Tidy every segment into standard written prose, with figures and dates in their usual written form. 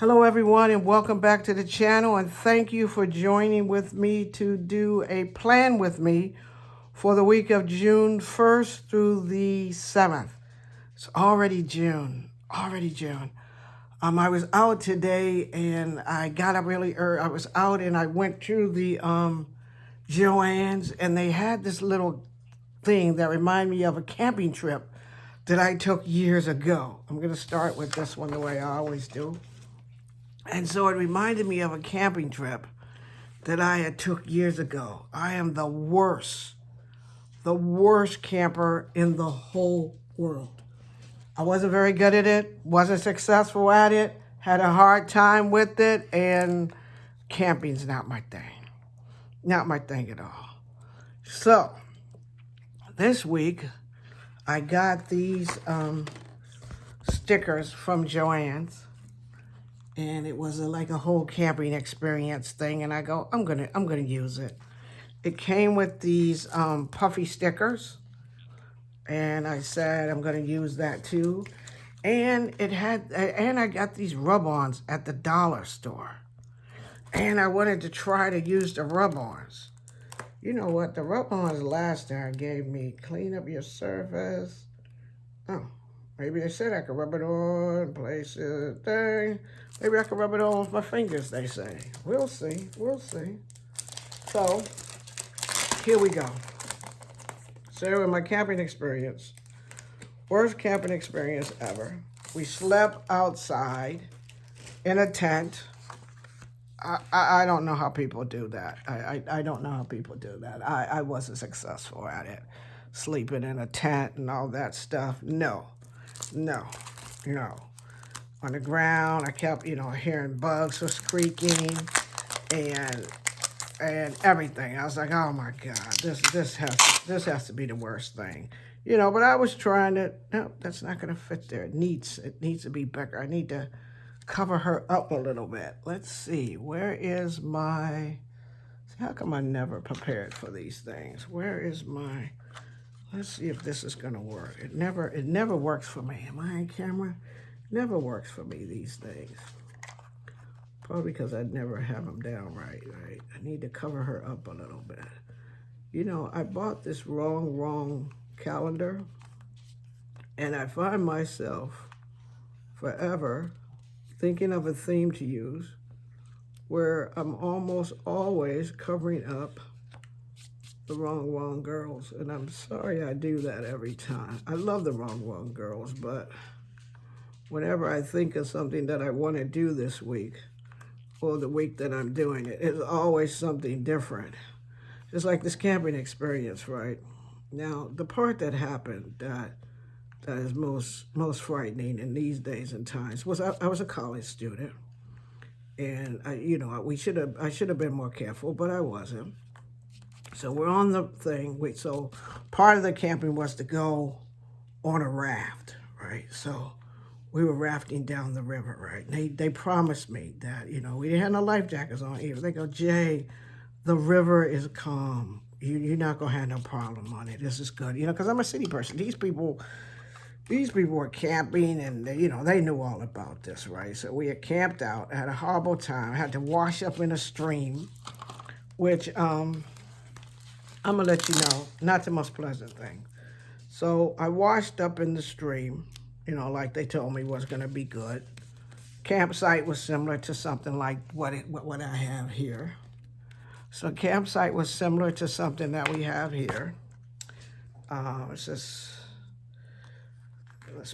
Hello everyone and welcome back to the channel, and thank you for joining with me to do a plan with me for the week of June 1st through the 7th. It's already June, I was out today and I got up really early. I was out and I went through the Joann's, and they had this little thing that reminded me of a camping trip that I took years ago. I'm going to start with this one the way I always do. And so it reminded me of a camping trip that I had took years ago. I am the worst camper in the whole world. I wasn't very good at it, wasn't successful at it, had a hard time with it, and camping's not my thing. Not my thing at all. So, this week, I got these stickers from Joann's. And it was like a whole camping experience thing. And I go, I'm gonna use it. It came with these puffy stickers. And I said, I'm gonna use that too. And I got these rub-ons at the dollar store. And I wanted to try to use the rub-ons. You know what? The rub-ons last time gave me clean up your surface. Oh, maybe they said I could rub it on places, thing. Maybe I could rub it on with my fingers, they say. We'll see, So, here we go. So, in my camping experience, worst camping experience ever. We slept outside in a tent. I don't know how people do that. I don't know how people do that. I wasn't successful at it. Sleeping in a tent and all that stuff. No. On the ground, I kept, hearing bugs were squeaking and everything. I was like, oh my God, this has to be the worst thing. But I was trying to, no, that's not gonna fit there. It needs to be bigger. I need to cover her up a little bit. Let's see, where is my, how come I never prepared for these things? Where is my, let's see if this is gonna work. It never works for me. Am I on camera? Never works for me, these things. Probably because I never have them down right. I need to cover her up a little bit. I bought this wrong calendar, and I find myself forever thinking of a theme to use where I'm almost always covering up the wrong girls. And I'm sorry I do that every time. I love the wrong girls, but whenever I think of something that I want to do this week, or the week that I'm doing it, it's always something different. Just like this camping experience, right? Now, the part that happened that is most frightening in these days and times was I was a college student, and I should have been more careful, but I wasn't. So we're on the thing. So part of the camping was to go on a raft, right? So we were rafting down the river, right? And they promised me that, we didn't have no life jackets on either. They go, Jay, the river is calm. You're not going to have no problem on it. This is good. Because I'm a city person. These people were camping, and they knew all about this, right? So we had camped out, had a horrible time, had to wash up in a stream, which I'm going to let you know, not the most pleasant thing. So I washed up in the stream, like they told me was going to be good. Campsite was similar to something like what I have here. So campsite was similar to something that we have here. Let's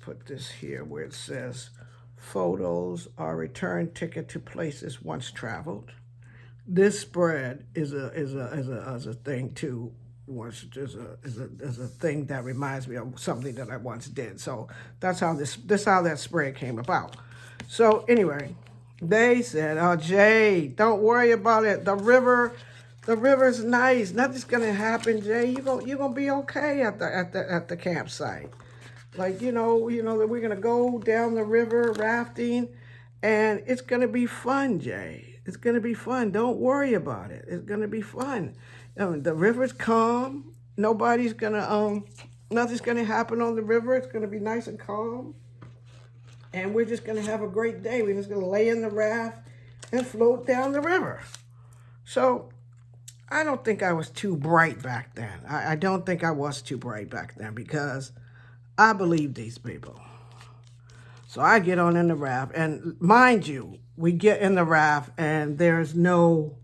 put this here where it says, photos are return ticket to places once traveled. This spread is a thing too. Is a thing that reminds me of something that I once did. So that's how how that spread came about. So anyway, they said, "Oh, Jay, don't worry about it. The river's nice. Nothing's gonna happen, Jay. You gonna be okay at the campsite. Like that we're gonna go down the river rafting, and it's gonna be fun, Jay. It's gonna be fun. Don't worry about it. It's gonna be fun. The river's calm. Nothing's gonna happen on the river. It's gonna be nice and calm." And we're just going to have a great day. We're just going to lay in the raft and float down the river. So I don't think I was too bright back then. I don't think I was too bright back then because I believe these people. So I get on in the raft, and mind you, we get in the raft and there's no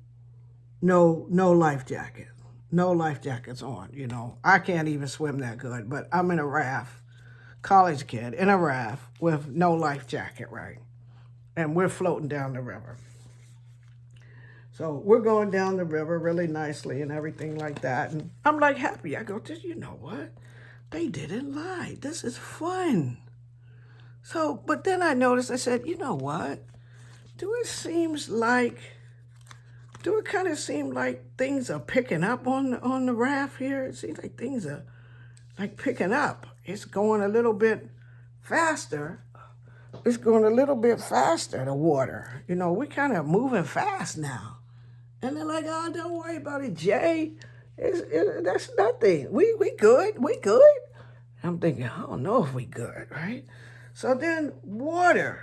life jacket. No life jackets on, you know. I can't even swim that good, but I'm in a raft, college kid, in a raft with no life jacket, right? And we're floating down the river. So we're going down the river really nicely and everything like that. And I'm like happy. I go, you know what? They didn't lie. This is fun. So, but then I noticed, I said, you know what? Do it kind of seem like things are picking up on the raft here? It seems like things are like picking up. It's going a little bit faster. It's going a little bit faster, the water. You know, we're kind of moving fast now. And they're like, oh, don't worry about it, Jay. That's nothing. We good. We good. I'm thinking, I don't know if we good, right? So then water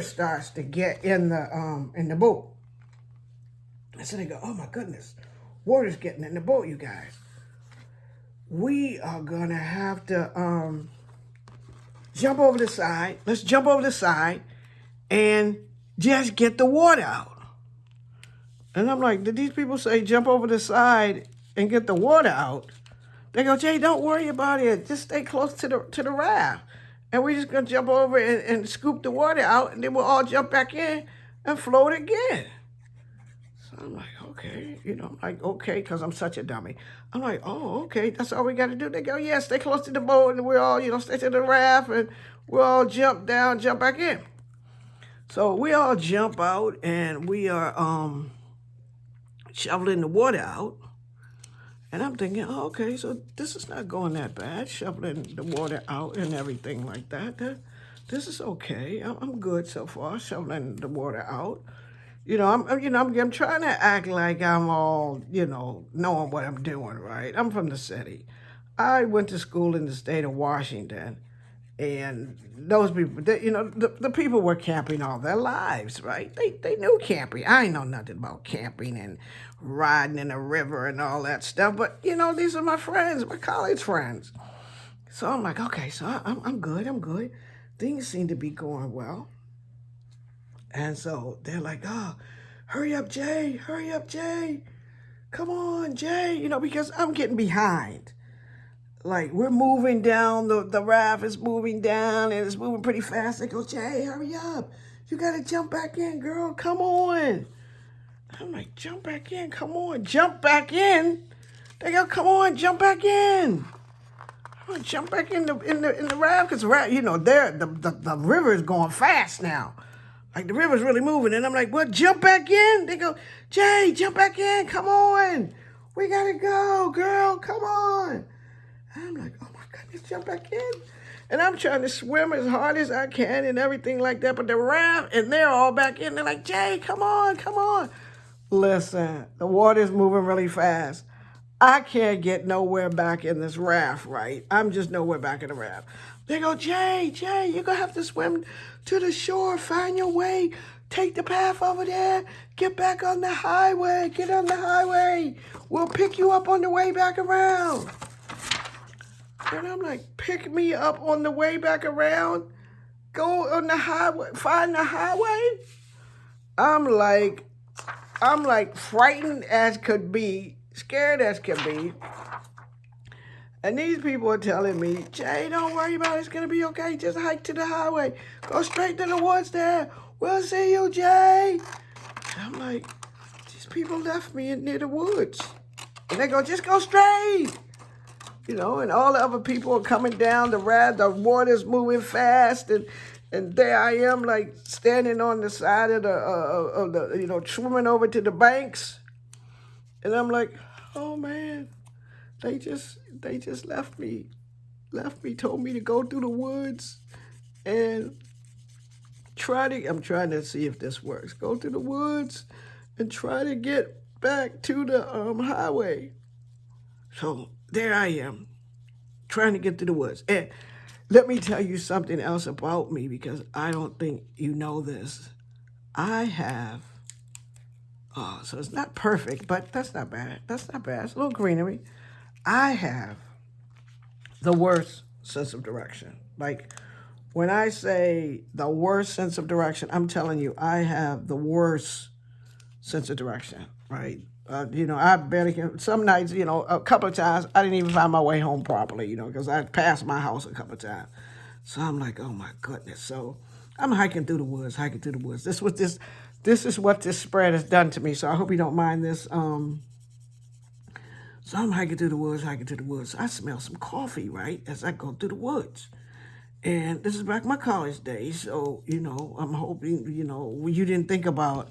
starts to get in the boat. And so they go, oh my goodness, water's getting in the boat, you guys. We are gonna have to jump over the side. Let's jump over the side and just get the water out. And I'm like, did these people say jump over the side and get the water out? They go, Jay, don't worry about it. Just stay close to the raft. And we're just gonna jump over and scoop the water out, and then we'll all jump back in and float again. So I'm like, okay, you know, okay, because I'm such a dummy. I'm like, oh, okay, that's all we got to do. They go, yeah, stay close to the boat, and we're all, you know, stay to the raft, and we'll all jump down, jump back in. So we all jump out, and we are shoveling the water out. And I'm thinking, oh, okay, so this is not going that bad, shoveling the water out and everything like that. This is okay. I'm good so far, shoveling the water out. You know, I'm trying to act like I'm all, you know, knowing what I'm doing, right? I'm from the city. I went to school in the state of Washington, and those people, the people were camping all their lives, right? They knew camping. I ain't know nothing about camping and riding in a river and all that stuff, but, you know, these are my friends, my college friends. So I'm like, okay, so I'm good. Things seem to be going well. And so they're like, oh, hurry up, Jay. Come on, Jay. You know, because I'm getting behind. Like, we're moving down, the raft is moving down, and it's moving pretty fast. They go, Jay, hurry up. You got to jump back in, girl. Come on. I'm like, jump back in. Come on. Jump back in. They go, come on, jump back in. I'm gonna jump back in the raft, because, you know, the river is going fast now. Like, the river's really moving. And I'm like, what, jump back in? They go, Jay, jump back in. Come on. We got to go, girl. Come on. And I'm like, oh, my goodness, jump back in. And I'm trying to swim as hard as I can and everything like that. But the raft, and they're all back in. They're like, Jay, come on. Listen, the water's moving really fast. I can't get nowhere back in this raft, right? I'm just nowhere back in the raft. They go, Jay, you're going to have to swim to the shore. Find your way. Take the path over there. Get back on the highway. Get on the highway. We'll pick you up on the way back around. And I'm like, pick me up on the way back around? Go on the highway. Find the highway? I'm like frightened as could be. Scared as could be. And these people are telling me, Jay, don't worry about it. It's going to be okay. Just hike to the highway. Go straight to the woods there. We'll see you, Jay. And I'm like, these people left me near the woods. And they go, just go straight. You know, and all the other people are coming down the raft. The water's moving fast. And there I am, like, standing on the side of the you know, swimming over to the banks. And I'm like, oh, man. They just left me, told me to go through the woods and I'm trying to see if this works. Go through the woods and try to get back to the highway. So there I am, trying to get to the woods. And Let me tell you something else about me because I don't think you know this. I have, so it's not perfect, but that's not bad. That's not bad. It's a little greenery. I have the worst sense of direction. Like, when I say the worst sense of direction, I'm telling you, I have the worst sense of direction, right? I barely can. Some nights, a couple of times, I didn't even find my way home properly, because I passed my house a couple of times. So I'm like, oh my goodness. So I'm hiking through the woods, hiking through the woods. This is what this spread has done to me. So I hope you don't mind this. So I'm hiking through the woods, hiking through the woods. I smell some coffee, right, as I go through the woods. And this is back in my college days. So, I'm hoping, you didn't think about,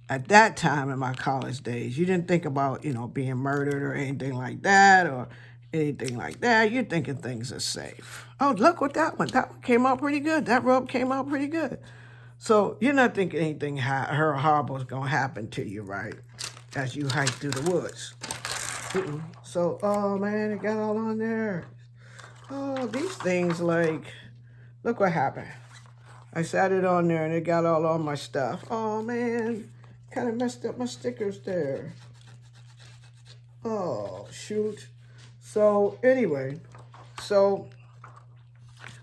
at that time in my college days, you didn't think about, being murdered or anything like that or anything like that. You're thinking things are safe. Oh, look what that one. That one came out pretty good. That rub came out pretty good. So you're not thinking anything horrible is going to happen to you, right, as you hike through the woods. So, oh, man, it got all on there. Oh, these things, like, look what happened. I sat it on there and it got all on my stuff. Oh, man, kind of messed up my stickers there. Oh, shoot. So, anyway, so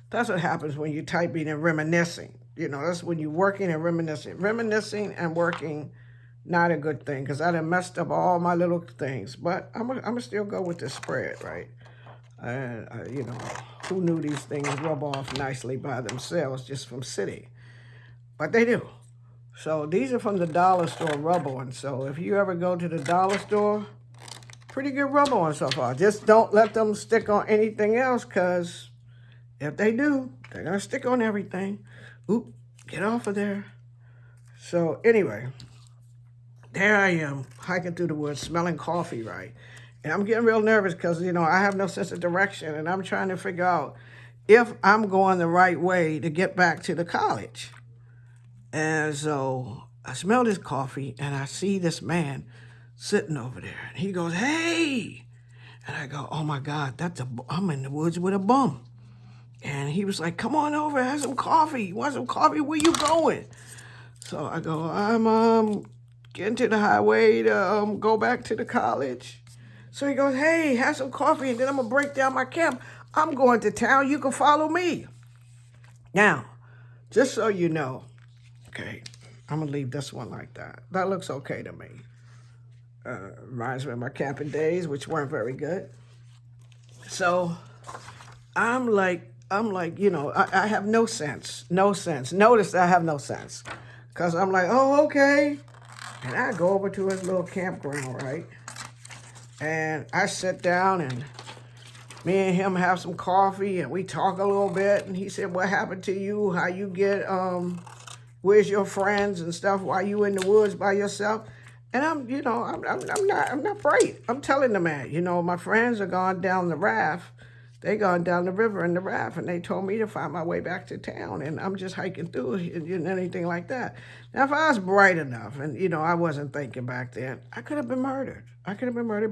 that's what happens when you're typing and reminiscing. That's when you're working and reminiscing. Reminiscing and working, not a good thing, because I done messed up all my little things. But I'm going to still go with the spread, right? And, who knew these things rub off nicely by themselves just from sitting? But they do. So these are from the dollar store rub-on. So if you ever go to the dollar store, pretty good rub-on so far. Just don't let them stick on anything else, because if they do, they're going to stick on everything. Oop, get off of there. So anyway, there I am, hiking through the woods, smelling coffee, right? And I'm getting real nervous because, I have no sense of direction. And I'm trying to figure out if I'm going the right way to get back to the college. And so I smell this coffee and I see this man sitting over there. And he goes, hey. And I go, oh, my God, I'm in the woods with a bum. And he was like, come on over, have some coffee. You want some coffee? Where you going? So I go, I'm getting to the highway to go back to the college. So he goes, hey, have some coffee, and then I'm going to break down my camp. I'm going to town. You can follow me. Now, just so you know, okay, I'm going to leave this one like that. That looks okay to me. Reminds me of my camping days, which weren't very good. So I'm like, I have no sense. Notice I have no sense. Because I'm like, oh, okay. And I go over to his little campground, right? And I sit down and me and him have some coffee and we talk a little bit. And he said, what happened to you? How you get, where's your friends and stuff? Why you in the woods by yourself? And I'm not bright. I'm telling the man, my friends are gone down the raft. They gone down the river in the raft, and they told me to find my way back to town, and I'm just hiking through and anything like that. Now, if I was bright enough, and, I wasn't thinking back then, I could have been murdered.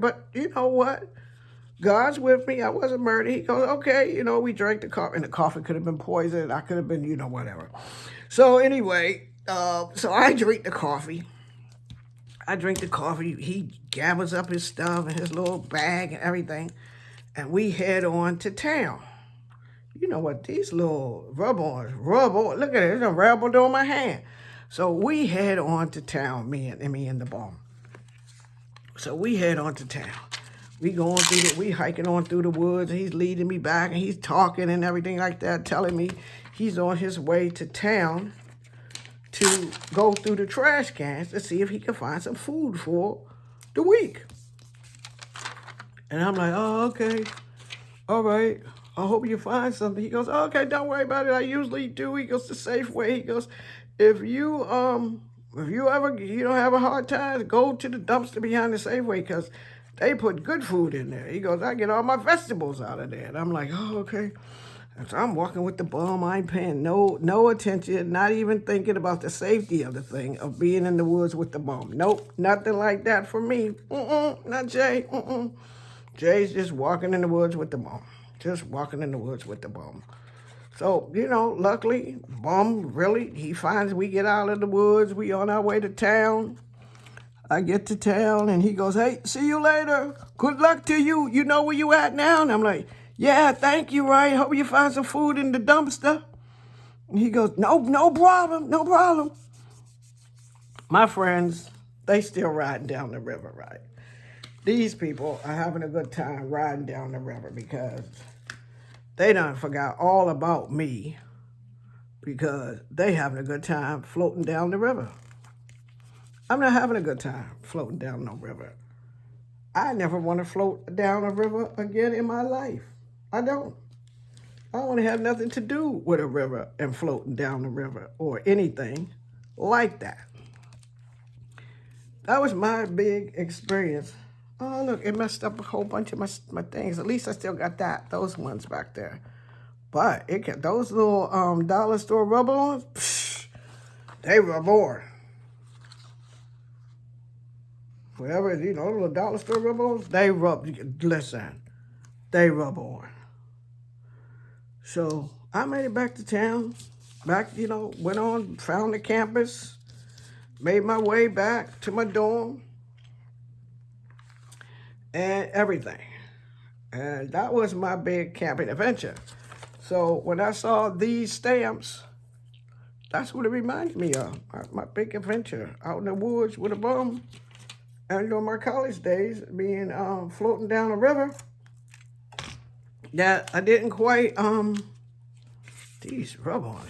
But you know what? God's with me. I wasn't murdered. He goes, okay, we drank the coffee, and the coffee could have been poisoned. I could have been, whatever. So anyway, so I drink the coffee. He gathers up his stuff and his little bag and everything. And we head on to town. You know what? These little rub-ons, look at it, there's a rub on my hand. So we head on to town, me and the bum. So we head on to town. We hiking on through the woods, and he's leading me back, and he's talking and everything like that, telling me he's on his way to town to go through the trash cans to see if he can find some food for the week. And I'm like, oh, okay, all right. I hope you find something. He goes, oh, okay, don't worry about it. I usually do. He goes, the safe way. He goes, if you ever have a hard time, go to the dumpster behind the Safeway because they put good food in there. He goes, I get all my vegetables out of there. And I'm like, oh, okay. And so I'm walking with the bum. I ain't paying no attention, not even thinking about the safety of the thing, of being in the woods with the bum. Nope, nothing like that for me. Not Jay. Jay's just walking in the woods with the bum. Just walking in the woods with the bum. So, luckily, bum, really, he finds we get out of the woods. We on our way to town. I get to town, and he goes, hey, see you later. Good luck to you. You know where you at now? And I'm like, yeah, thank you, right? Hope you find some food in the dumpster. And he goes, no problem, no problem. My friends, they still riding down the river, right? These people are having a good time riding down the river because they done forgot all about me because they having a good time floating down the river. I'm not having a good time floating down no river. I never want to float down a river again in my life. I don't. I don't want to have nothing to do with a river and floating down the river or anything like that. That was my big experience. Oh, look, it messed up a whole bunch of my things. At least I still got those ones back there. But those little dollar store rub-ons, they rub on. Whatever, little dollar store rub-ons, they rub on. So I made it back to town. Went on, found the campus, made my way back to my dorm and everything. And that was my big camping adventure. So when I saw these stamps, that's what it reminded me of. My big adventure out in the woods with a bum. And during my college days, being floating down a river, that I didn't quite, these rub-ons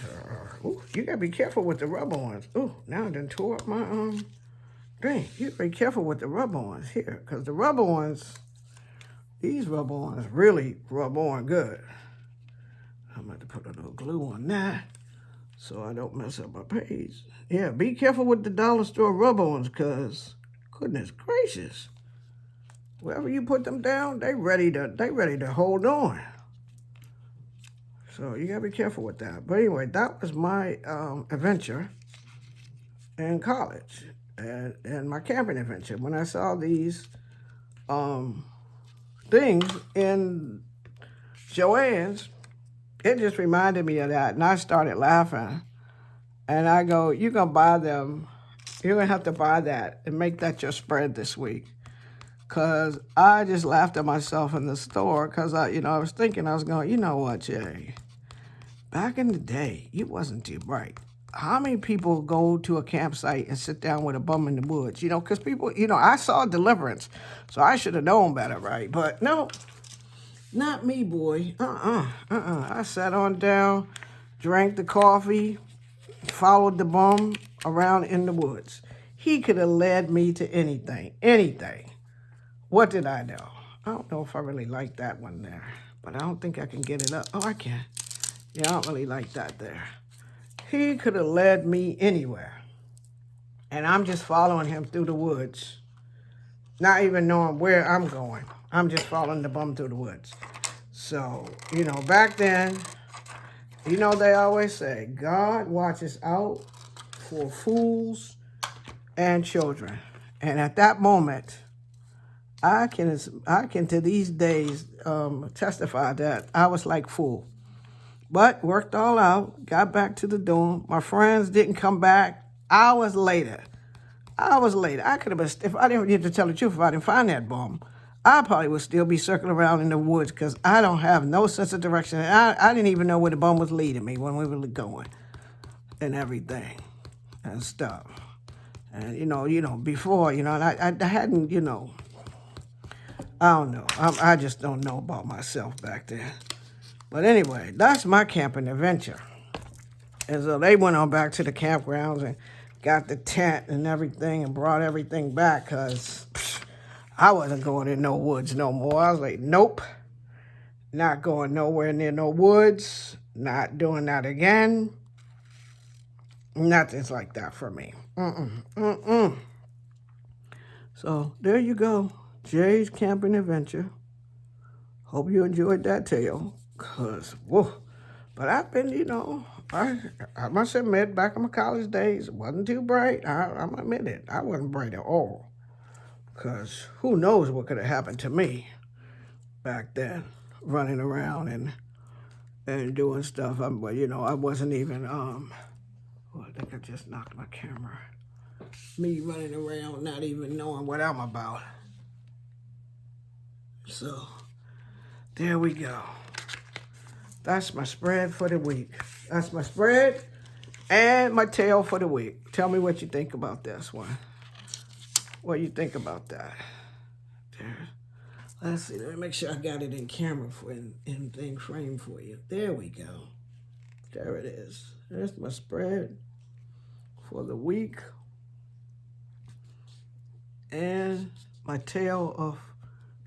ooh, you gotta be careful with the rub-ons. Ooh, now I done tore up my, thing. You gotta be careful with the rub-ons here, because the rub-ons, these rub-ons really rub on good. I'm going to put a little glue on that so I don't mess up my page. Yeah, be careful with the dollar store rub-ons, because goodness gracious, wherever you put them down, they ready to hold on. So you gotta be careful with that. But anyway, that was my adventure in college and my camping adventure. When I saw these things in Joann's, it just reminded me of that, and I started laughing. And I go, you're gonna buy them. You're gonna have to buy that and make that your spread this week. Cause I just laughed at myself in the store because I was thinking, I was going, you know what, Jay? Back in the day, you wasn't too bright. How many people go to a campsite and sit down with a bum in the woods? Because people, I saw Deliverance, so I should have known better, right? But no, not me, boy. I sat on down, drank the coffee, followed the bum around in the woods. He could have led me to anything. What did I know? I don't know if I really like that one there, but I don't think I can get it up. Oh, I can. Yeah, I don't really like that there. He could have led me anywhere, and I'm just following him through the woods, not even knowing where I'm going. I'm just following the bum through the woods. So, back then, they always say, God watches out for fools and children. And at that moment, I can to these days testify that I was like fool. But worked all out, got back to the dorm. My friends didn't come back hours later. I could have been, if I didn't get to tell the truth, if I didn't find that bum, I probably would still be circling around in the woods because I don't have no sense of direction. And I didn't even know where the bum was leading me when we were going and everything and stuff. And, before, and I hadn't, I don't know. I just don't know about myself back then. But anyway, that's my camping adventure. And so they went on back to the campgrounds and got the tent and everything and brought everything back because I wasn't going in no woods no more. I was like, nope, not going nowhere near no woods, not doing that again. Nothing's like that for me. So there you go, Jay's camping adventure. Hope you enjoyed that tale. Cause, whoa. But I've been, I must admit, back in my college days, it wasn't too bright. I'm admit it. I wasn't bright at all. Because who knows what could have happened to me back then, running around and and doing stuff. But you know, I wasn't even well, I think I just knocked my camera. Me running around not even knowing what I'm about. So there we go. That's my spread for the week. That's my spread and my tail for the week. Tell me what you think about this one. What you think about that? There. Let's see. Let me make sure I got it in camera for in thing frame for you. There we go. There it is. There's my spread for the week. And my tale of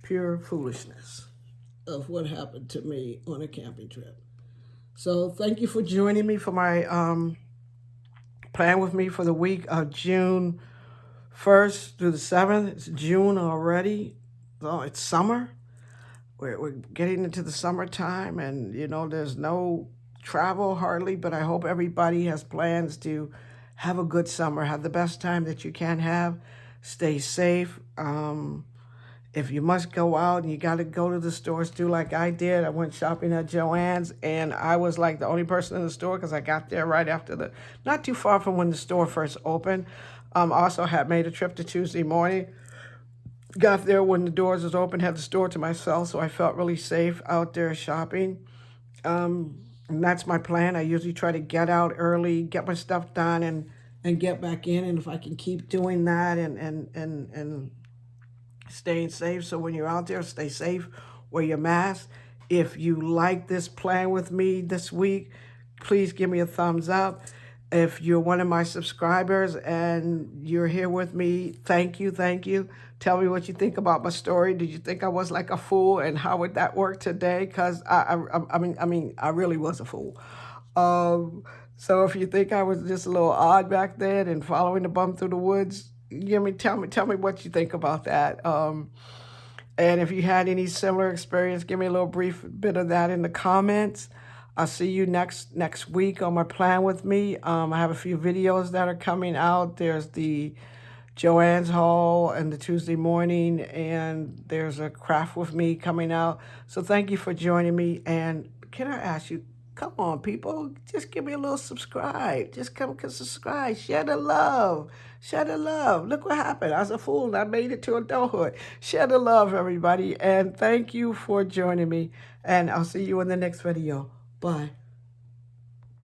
pure foolishness of what happened to me on a camping trip. So thank you for joining me for my plan with me for the week of June 1st through the 7th. It's June already. So it's summer. We're getting into the summertime, and you know there's no travel hardly, but I hope everybody has plans to have a good summer, have the best time that you can have. Stay safe. If you must go out and you got to go to the stores, do like I did. I went shopping at Joann's, and I was like the only person in the store because I got there right after not too far from when the store first opened. Also had made a trip to Tuesday morning. Got there when the doors was open, had the store to myself, so I felt really safe out there shopping. And that's my plan. I usually try to get out early, get my stuff done, and get back in. And if I can keep doing that and staying safe, so when you're out there, stay safe, wear your mask. If you like this plan with me this week, please give me a thumbs up. If you're one of my subscribers and you're here with me, thank you, thank you. Tell me what you think about my story. Did you think I was like a fool, and how would that work today? Because I mean, I really was a fool. So if you think I was just a little odd back then and following the bum through the woods, tell me what you think about that. And if you had any similar experience, give me a little brief bit of that in the comments. I'll see you next week on my plan with me. I have a few videos that are coming out. There's the Joann's haul and the Tuesday morning, and there's a craft with me coming out. So thank you for joining me. And can I ask you, come on, people, just give me a little subscribe. Just come and subscribe. Share the love. Share the love. Look what happened. I was a fool and I made it to adulthood. Share the love, everybody. And thank you for joining me. And I'll see you in the next video. Bye.